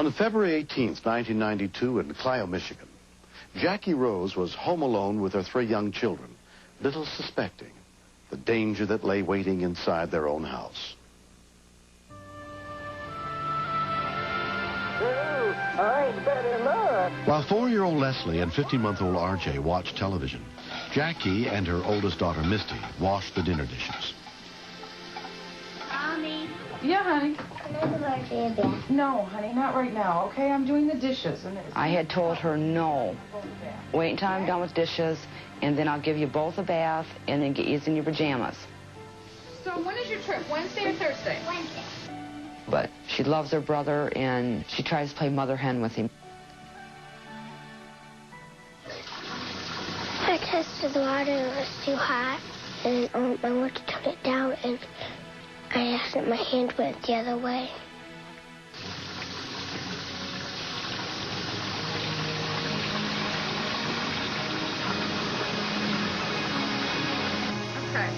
On February 18th, 1992, in Clio, Michigan, Jackie Rose was home alone with her 3 young children, little suspecting the danger that lay waiting inside their own house. While 4-year-old Leslie and 15-month-old RJ watched television, Jackie and her oldest daughter, Misty, washed the dinner dishes. Mommy. Yeah, honey. Can I do RJ a bath? No, honey, not right now, okay? I'm doing the dishes. I had told her no. Wait until I'm done with dishes, and then I'll give you both a bath, and then get you in your pajamas. So when is your trip, Wednesday or Thursday? Wednesday. But she loves her brother, and she tries to play mother hen with him. I tested the water and it was too hot, and I went to turn it down, and I accident my hand went the other way. Okay.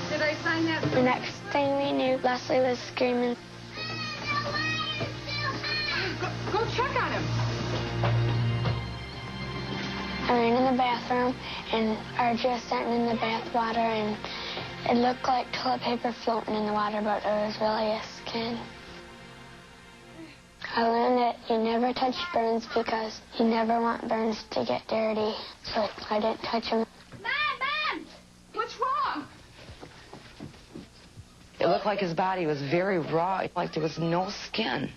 Did I sign that? The next thing we knew, Leslie was screaming. Go check on him. I ran in the bathroom, and RJ was sitting in the bath water, and it looked like toilet paper floating in the water, but it was really a skin. I learned that you never touch burns because you never want burns to get dirty, so I didn't touch them. Mom! What's wrong? It looked like his body was very raw, like there was no skin.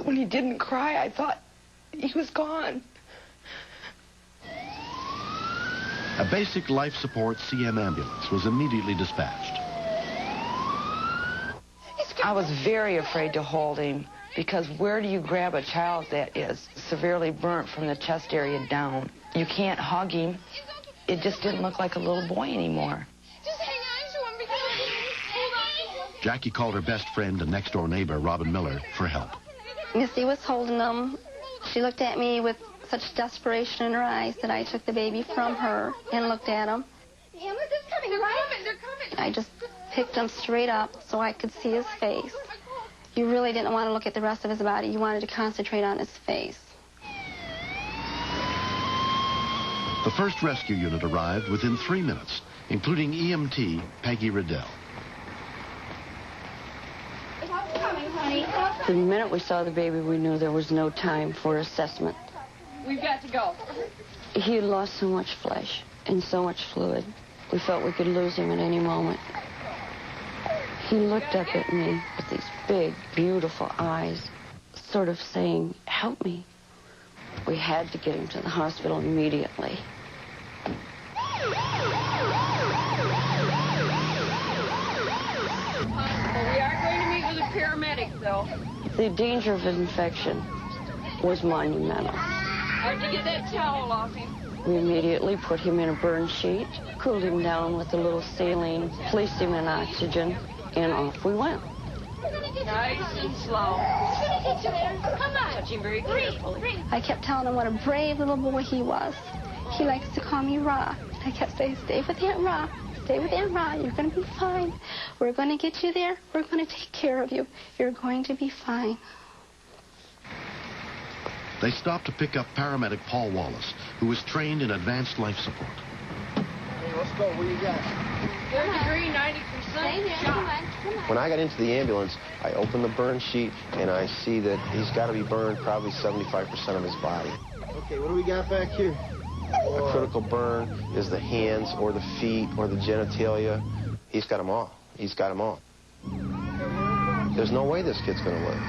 When he didn't cry, I thought he was gone. A basic life support CM ambulance was immediately dispatched. I was very afraid to hold him, because where do you grab a child that is severely burnt from the chest area down? You can't hug him. It just didn't look like a little boy anymore. Just hang on to him because hold on. Jackie called her best friend and next-door neighbor, Robin Miller, for help. Missy was holding them. She looked at me with such desperation in her eyes that I took the baby from her and looked at him. The ambulance is coming. They're coming. They're coming. I just picked him straight up so I could see his face. You really didn't want to look at the rest of his body. You wanted to concentrate on his face. The first rescue unit arrived within 3 minutes, including EMT Peggy Riddell. The minute we saw the baby, we knew there was no time for assessment. We've got to go. He had lost so much flesh and so much fluid. We felt we could lose him at any moment. He looked up at me with these big, beautiful eyes, sort of saying, "Help me." We had to get him to the hospital immediately. Well, we are going to meet with a paramedic, though. The danger of infection was monumental. How'd you get that towel off him? We immediately put him in a burn sheet, cooled him down with a little saline, placed him in oxygen, and off we went. Nice and slow. Come on. Touch him very carefully. I kept telling him what a brave little boy he was. He likes to call me Ra. I kept saying, "Stay with Aunt Ra. Stay with Aunt Ra. You're going to be fine. We're going to get you there. We're going to take care of you. You're going to be fine." They stopped to pick up paramedic Paul Wallace, who was trained in advanced life support. Hey, let's go. What do you got? Third degree, 90% shot. When I got into the ambulance, I opened the burn sheet, and I see that he's got to be burned probably 75% of his body. Okay, what do we got back here? A critical burn is the hands or the feet or the genitalia. He's got them all. He's got them all. There's no way this kid's going to live.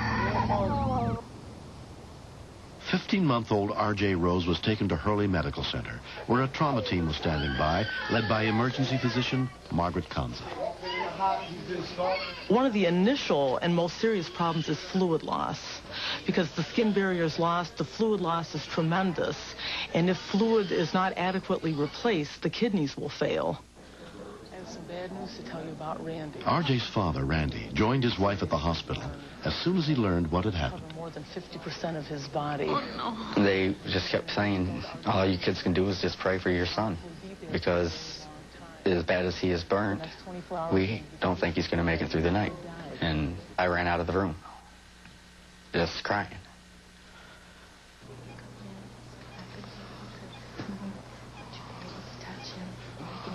15-month-old R.J. Rose was taken to Hurley Medical Center, where a trauma team was standing by, led by emergency physician Margaret Kanza. One of the initial and most serious problems is fluid loss. Because the skin barrier is lost, the fluid loss is tremendous. And if fluid is not adequately replaced, the kidneys will fail. I have some bad news to tell you about Randy. R.J.'s father, Randy, joined his wife at the hospital as soon as he learned what had happened. More than 50% of his body. Oh, no. They just kept saying, all you kids can do is just pray for your son, because as bad as he is burnt, we don't think he's going to make it through the night. And I ran out of the room, just crying.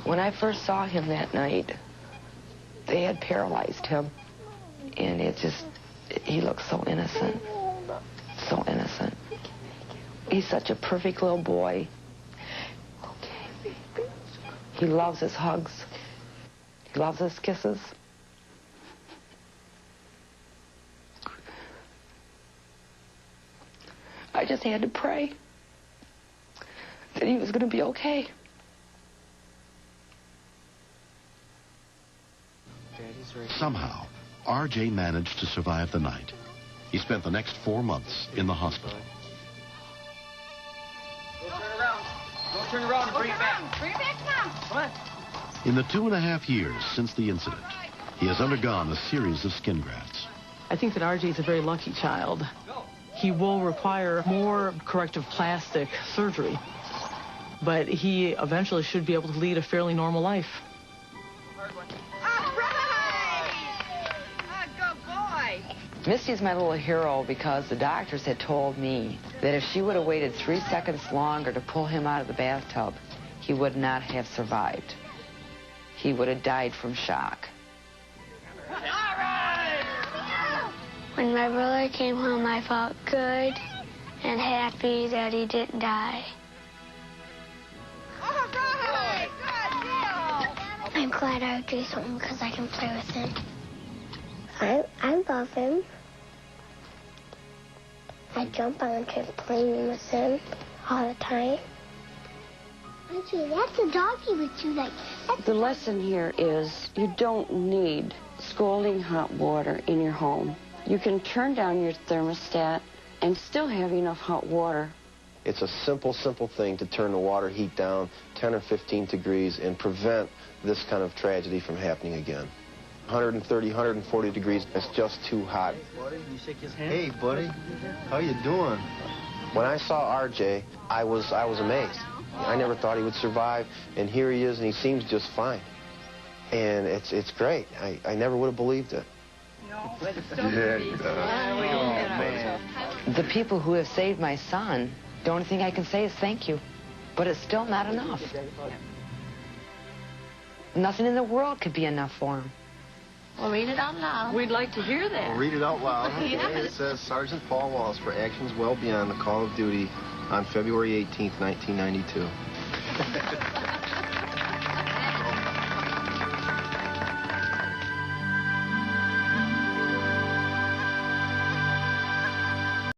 When I first saw him that night, they had paralyzed him. And he looked so innocent. So innocent. He's such a perfect little boy. He loves his hugs. He loves his kisses. I just had to pray that he was going to be okay. Somehow, R.J. managed to survive the night. He spent the next 4 months in the hospital. Go turn around. Go turn around and bring it back. Bring it back now. Come on. In the 2.5 years since the incident, he has undergone a series of skin grafts. I think that RJ is a very lucky child. He will require more corrective plastic surgery, but he eventually should be able to lead a fairly normal life. Misty's my little hero because the doctors had told me that if she would have waited 3 seconds longer to pull him out of the bathtub, he would not have survived. He would have died from shock. When my brother came home, I felt good and happy that he didn't die. I'm glad I would do something because I can play with him. I love him. I jump on a trampoline with him all the time. Auntie, that's a doggy with you. The lesson here is you don't need scalding hot water in your home. You can turn down your thermostat and still have enough hot water. It's a simple thing to turn the water heat down 10 or 15 degrees and prevent this kind of tragedy from happening again. 130, 140 degrees, it's just too hot. Hey, buddy, can you shake his hand? Hey, buddy, how you doing? When I saw RJ, I was amazed. I never thought he would survive, and here he is, and he seems just fine. And it's great. I never would have believed it. No, but it's so sweet. The people who have saved my son, the only thing I can say is thank you. But it's still not enough. Nothing in the world could be enough for him. Well, read it out loud. We'd like to hear that. We'll read it out loud. Okay, Yeah. it says, Sergeant Paul Walsh for actions well beyond the call of duty on February 18th, 1992.